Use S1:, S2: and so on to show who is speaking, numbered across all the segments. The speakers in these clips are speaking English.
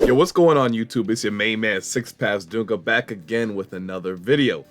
S1: Yo, what's going on YouTube? It's your main man, Six Paths Dunga, back again with another video.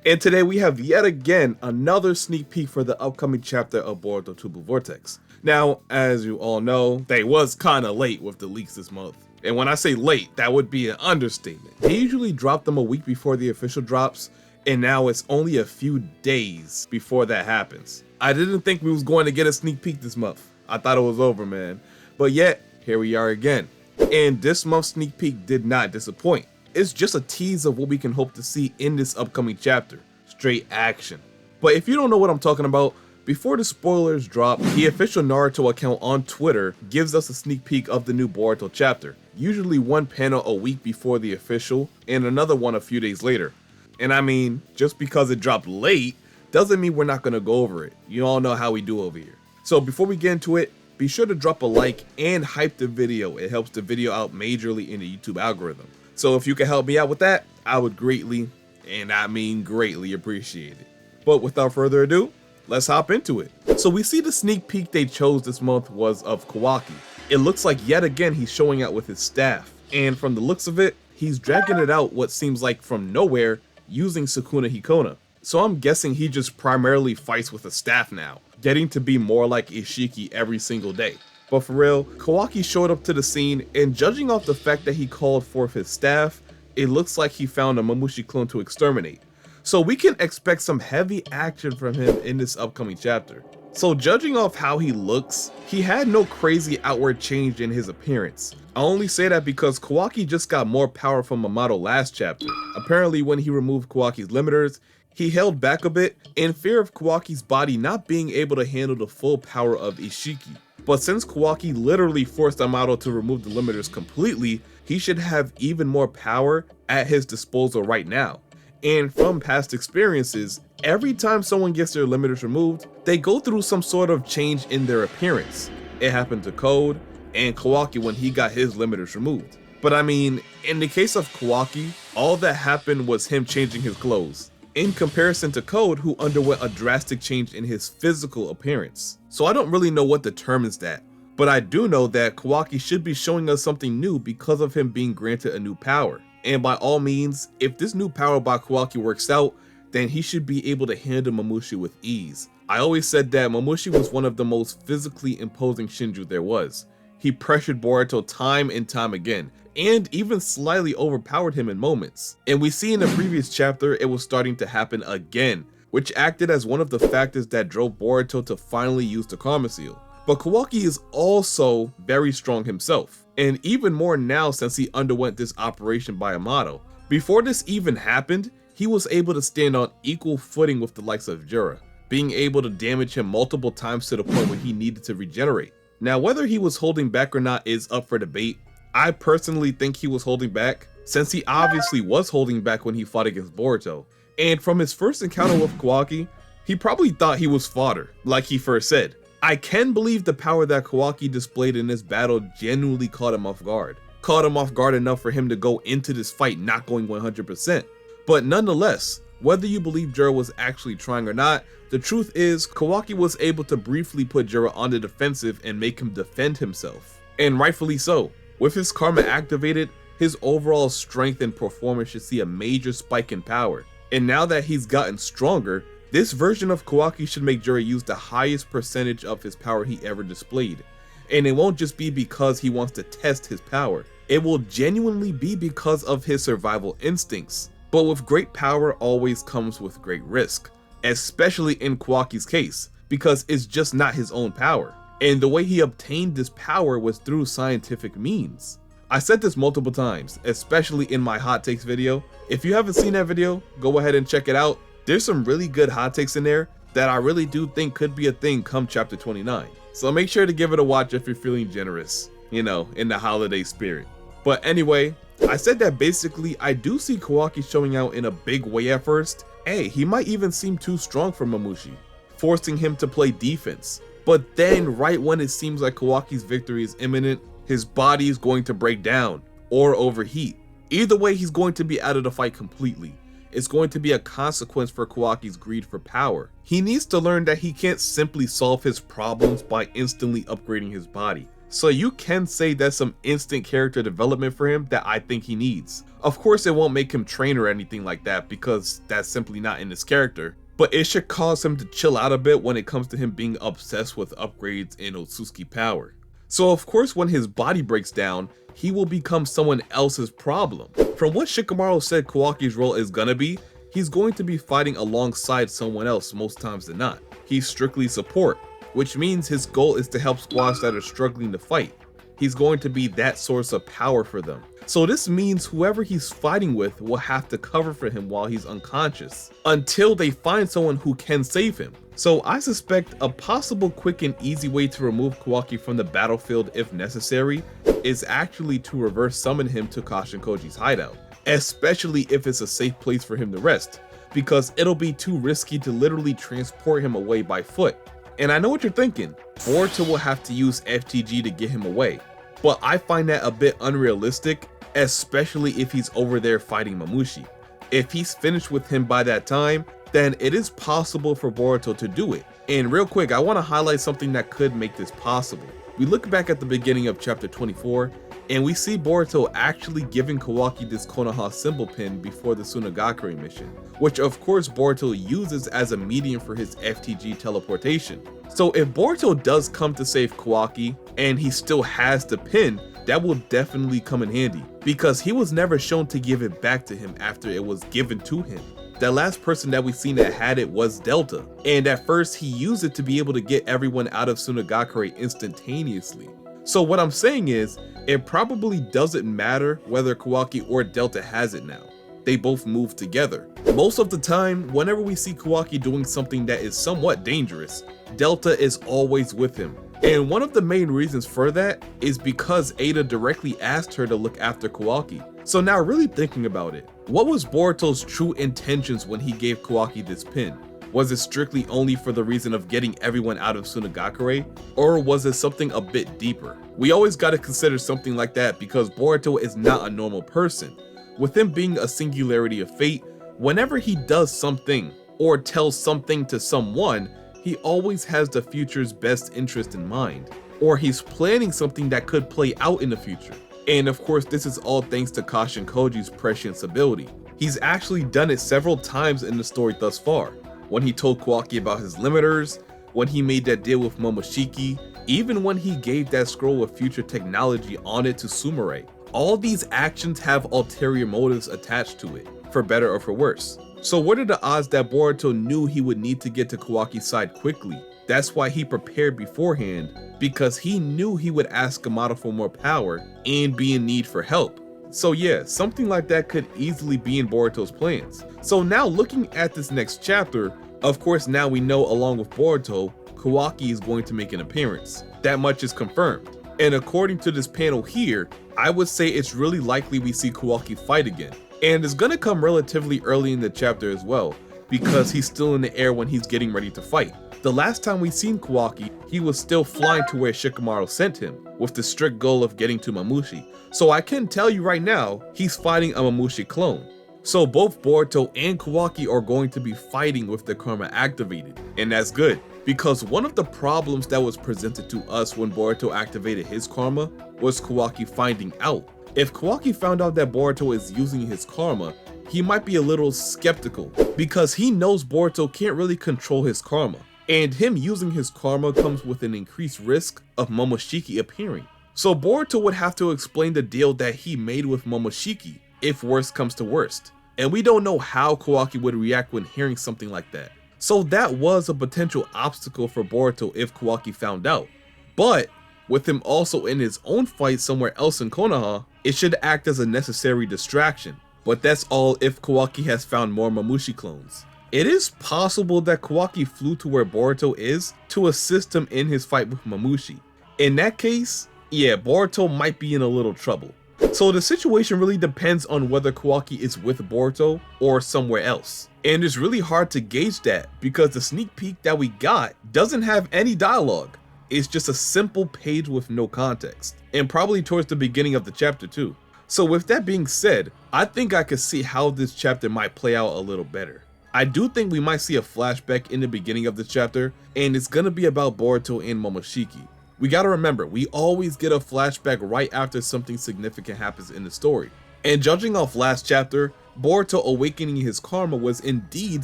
S1: And today we have yet again another sneak peek for the upcoming chapter of Boruto TBV Vortex. Now, as you all know, they was kinda late with the leaks this month. And when I say late, that would be an understatement. They usually drop them a week before the official drops, and now it's only a few days before that happens. I didn't think we was going to get a sneak peek this month. I thought it was over, man. But yet, here we are again. And this month's sneak peek did not disappoint. It's just a tease of what we can hope to see in this upcoming chapter. Straight action. But if you don't know what I'm talking about, before the spoilers drop, the official Naruto account on Twitter gives us a sneak peek of the new Boruto chapter. Usually one panel a week before the official, and another one a few days later. And I mean, just because it dropped late, doesn't mean we're not gonna go over it. You all know how we do over here. So before we get into it, be sure to drop a like and hype the video. It helps the video out majorly in the YouTube algorithm. So if you can help me out with that, I would greatly, and I mean greatly, appreciate it. But without further ado, let's hop into it. So we see the sneak peek they chose this month was of Kawaki. It looks like yet again he's showing out with his staff. And from the looks of it, he's dragging it out what seems like from nowhere using Sukuna Hikona. So I'm guessing he just primarily fights with a staff now, getting to be more like Ishiki every single day. But for real, Kawaki showed up to the scene, and judging off the fact that he called forth his staff, it looks like he found a Mamushi clone to exterminate. So we can expect some heavy action from him in this upcoming chapter. So judging off how he looks, he had no crazy outward change in his appearance. I only say that because Kawaki just got more power from Yamato last chapter. Apparently when he removed Kawaki's limiters, he held back a bit in fear of Kawaki's body not being able to handle the full power of Ishiki. But since Kawaki literally forced Yamato to remove the limiters completely, he should have even more power at his disposal right now. And from past experiences, every time someone gets their limiters removed, they go through some sort of change in their appearance. It happened to Code and Kawaki when he got his limiters removed. But I mean, in the case of Kawaki, all that happened was him changing his clothes, in comparison to Code, who underwent a drastic change in his physical appearance. So I don't really know what determines that, but I do know that Kawaki should be showing us something new because of him being granted a new power. And by all means, if this new power by Kawaki works out, then he should be able to handle Mamushi with ease. I always said that Mamushi was one of the most physically imposing Shinju there was. He pressured Boruto time and time again, and even slightly overpowered him in moments. And we see in the previous chapter it was starting to happen again, which acted as one of the factors that drove Boruto to finally use the Karma Seal. But Kawaki is also very strong himself, and even more now since he underwent this operation by Yamato. Before this even happened, he was able to stand on equal footing with the likes of Jura, being able to damage him multiple times to the point where he needed to regenerate. Now whether he was holding back or not is up for debate. I personally think he was holding back, since he obviously was holding back when he fought against Boruto. And from his first encounter with Kawaki, he probably thought he was fodder, like he first said. I can believe the power that Kawaki displayed in this battle genuinely caught him off guard. Caught him off guard enough for him to go into this fight not going 100%. But nonetheless, whether you believe Jura was actually trying or not, the truth is Kawaki was able to briefly put Jura on the defensive and make him defend himself. And rightfully so. With his karma activated, his overall strength and performance should see a major spike in power. And now that he's gotten stronger, this version of Kawaki should make Jura use the highest percentage of his power he ever displayed. And it won't just be because he wants to test his power. It will genuinely be because of his survival instincts. But with great power always comes with great risk, especially in Kawaki's case, because it's just not his own power. And the way he obtained this power was through scientific means. I said this multiple times, especially in my hot takes video. If you haven't seen that video, go ahead and check it out. There's some really good hot takes in there that I really do think could be a thing come chapter 29. So make sure to give it a watch if you're feeling generous, you know, in the holiday spirit. But anyway, I said that basically I do see Kawaki showing out in a big way at first. Hey, he might even seem too strong for Mamushi, forcing him to play defense. But then right when it seems like Kawaki's victory is imminent, his body is going to break down or overheat. Either way, he's going to be out of the fight completely. It's going to be a consequence for Kawaki's greed for power. He needs to learn that he can't simply solve his problems by instantly upgrading his body. So you can say that's some instant character development for him that I think he needs. Of course it won't make him train or anything like that because that's simply not in his character, but it should cause him to chill out a bit when it comes to him being obsessed with upgrades in Otsutsuki power. So of course when his body breaks down, he will become someone else's problem. From what Shikamaru said Kawaki's role is gonna be, he's going to be fighting alongside someone else most times than not. He's strictly support, which means his goal is to help squads that are struggling to fight. He's going to be that source of power for them. So this means whoever he's fighting with will have to cover for him while he's unconscious, until they find someone who can save him. So I suspect a possible quick and easy way to remove Kawaki from the battlefield if necessary is actually to reverse summon him to Kashin Koji's hideout, especially if it's a safe place for him to rest, because it'll be too risky to literally transport him away by foot. And I know what you're thinking, Boruto will have to use FTG to get him away, but I find that a bit unrealistic, especially if he's over there fighting Mamushi. If he's finished with him by that time, then it is possible for Boruto to do it. And real quick, I want to highlight something that could make this possible. We look back at the beginning of chapter 24, and we see Boruto actually giving Kawaki this Konoha symbol pin before the Tsunagakure mission, which of course Boruto uses as a medium for his FTG teleportation. So if Boruto does come to save Kawaki, and he still has the pin, that will definitely come in handy, because he was never shown to give it back to him after it was given to him. The last person that we've seen that had it was Delta, and at first he used it to be able to get everyone out of Tsunagakure instantaneously. So what I'm saying is, it probably doesn't matter whether Kawaki or Delta has it now. They both move together. Most of the time, whenever we see Kawaki doing something that is somewhat dangerous, Delta is always with him. And one of the main reasons for that is because Ada directly asked her to look after Kawaki. So now really thinking about it, what was Boruto's true intentions when he gave Kawaki this pin? Was it strictly only for the reason of getting everyone out of Tsunagakure, or was it something a bit deeper? We always gotta consider something like that because Boruto is not a normal person. With him being a singularity of fate, whenever he does something or tells something to someone, he always has the future's best interest in mind, or he's planning something that could play out in the future. And of course, this is all thanks to Kashin Koji's prescience ability. He's actually done it several times in the story thus far. When he told Kawaki about his limiters, when he made that deal with Momoshiki, even when he gave that scroll with future technology on it to Sumire. All these actions have ulterior motives attached to it, for better or for worse. So what are the odds that Boruto knew he would need to get to Kawaki's side quickly? That's why he prepared beforehand, because he knew he would ask Yamato for more power and be in need for help. So yeah, something like that could easily be in Boruto's plans. So now looking at this next chapter, of course now we know along with Boruto, Kawaki is going to make an appearance. That much is confirmed. And according to this panel here, I would say it's really likely we see Kawaki fight again. And it's gonna come relatively early in the chapter as well, because he's still in the air when he's getting ready to fight. The last time we seen Kawaki, he was still flying to where Shikamaru sent him, with the strict goal of getting to Mamushi. So I can tell you right now, he's fighting a Mamushi clone. So both Boruto and Kawaki are going to be fighting with the karma activated, and that's good. Because one of the problems that was presented to us when Boruto activated his karma was Kawaki finding out. If Kawaki found out that Boruto is using his karma, he might be a little skeptical, because he knows Boruto can't really control his karma, and him using his karma comes with an increased risk of Momoshiki appearing. So Boruto would have to explain the deal that he made with Momoshiki, if worst comes to worst, and we don't know how Kawaki would react when hearing something like that. So that was a potential obstacle for Boruto if Kawaki found out. But with him also in his own fight somewhere else in Konoha, it should act as a necessary distraction. But that's all if Kawaki has found more Mamushi clones. It is possible that Kawaki flew to where Boruto is to assist him in his fight with Mamushi. In that case, yeah, Boruto might be in a little trouble. So the situation really depends on whether Kawaki is with Boruto or somewhere else. And it's really hard to gauge that because the sneak peek that we got doesn't have any dialogue. It's just a simple page with no context, and probably towards the beginning of the chapter too. So with that being said, I think I could see how this chapter might play out a little better. I do think we might see a flashback in the beginning of the chapter, and it's gonna be about Boruto and Momoshiki. We gotta remember, we always get a flashback right after something significant happens in the story. And judging off last chapter, Boruto awakening his karma was indeed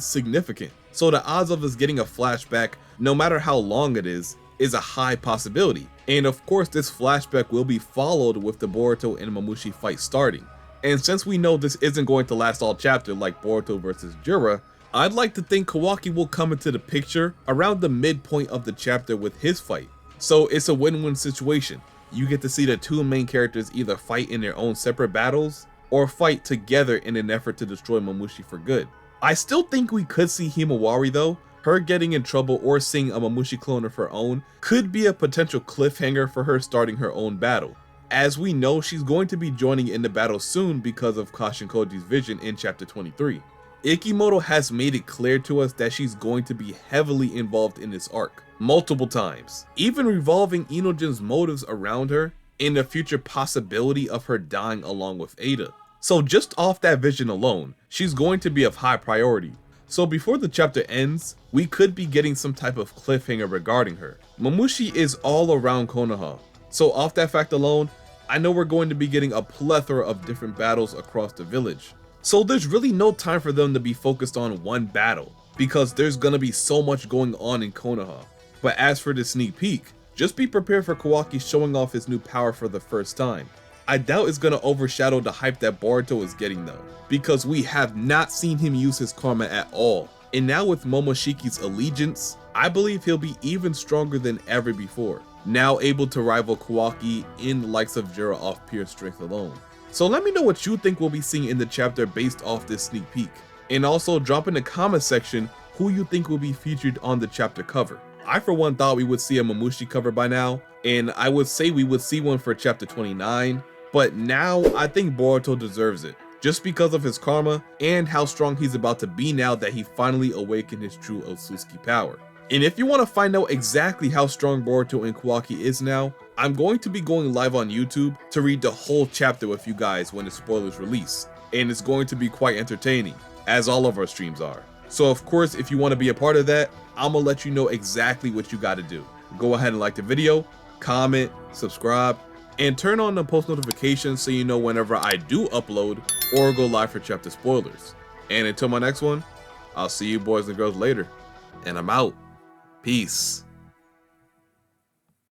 S1: significant. So the odds of us getting a flashback, no matter how long it is a high possibility. And of course this flashback will be followed with the Boruto and Mamushi fight starting. And since we know this isn't going to last all chapter like Boruto versus Jura, I'd like to think Kawaki will come into the picture around the midpoint of the chapter with his fight. So it's a win-win situation. You get to see the two main characters either fight in their own separate battles or fight together in an effort to destroy Mamushi for good. I still think we could see Himawari though. Her getting in trouble or seeing a Mamushi clone of her own could be a potential cliffhanger for her starting her own battle. As we know, she's going to be joining in the battle soon because of Kashin Koji's vision in chapter 23. Ikimoto has made it clear to us that she's going to be heavily involved in this arc, multiple times, even revolving Inojin's motives around her and the future possibility of her dying along with Ada. So just off that vision alone, she's going to be of high priority. So before the chapter ends, we could be getting some type of cliffhanger regarding her. Mamushi is all around Konoha, so off that fact alone, I know we're going to be getting a plethora of different battles across the village. So there's really no time for them to be focused on one battle, because there's gonna be so much going on in Konoha. But as for the sneak peek, just be prepared for Kawaki showing off his new power for the first time. I doubt it's gonna overshadow the hype that Boruto is getting though, because we have not seen him use his karma at all. And now with Momoshiki's allegiance, I believe he'll be even stronger than ever before, now able to rival Kawaki in the likes of Jura off pure strength alone. So let me know what you think we'll be seeing in the chapter based off this sneak peek. And also drop in the comment section who you think will be featured on the chapter cover. I for one thought we would see a Mamushi cover by now, and I would say we would see one for chapter 29, but now I think Boruto deserves it, just because of his karma and how strong he's about to be now that he finally awakened his true Otsutsuki power. And if you want to find out exactly how strong Boruto and Kawaki is now, I'm going to be going live on YouTube to read the whole chapter with you guys when the spoilers release, and it's going to be quite entertaining, as all of our streams are. So of course, if you want to be a part of that, I'm gonna let you know exactly what you gotta do. Go ahead and like the video, comment, subscribe, and turn on the post notifications so you know whenever I do upload or go live for chapter spoilers. And until my next one, I'll see you boys and girls later, and I'm out. Peace.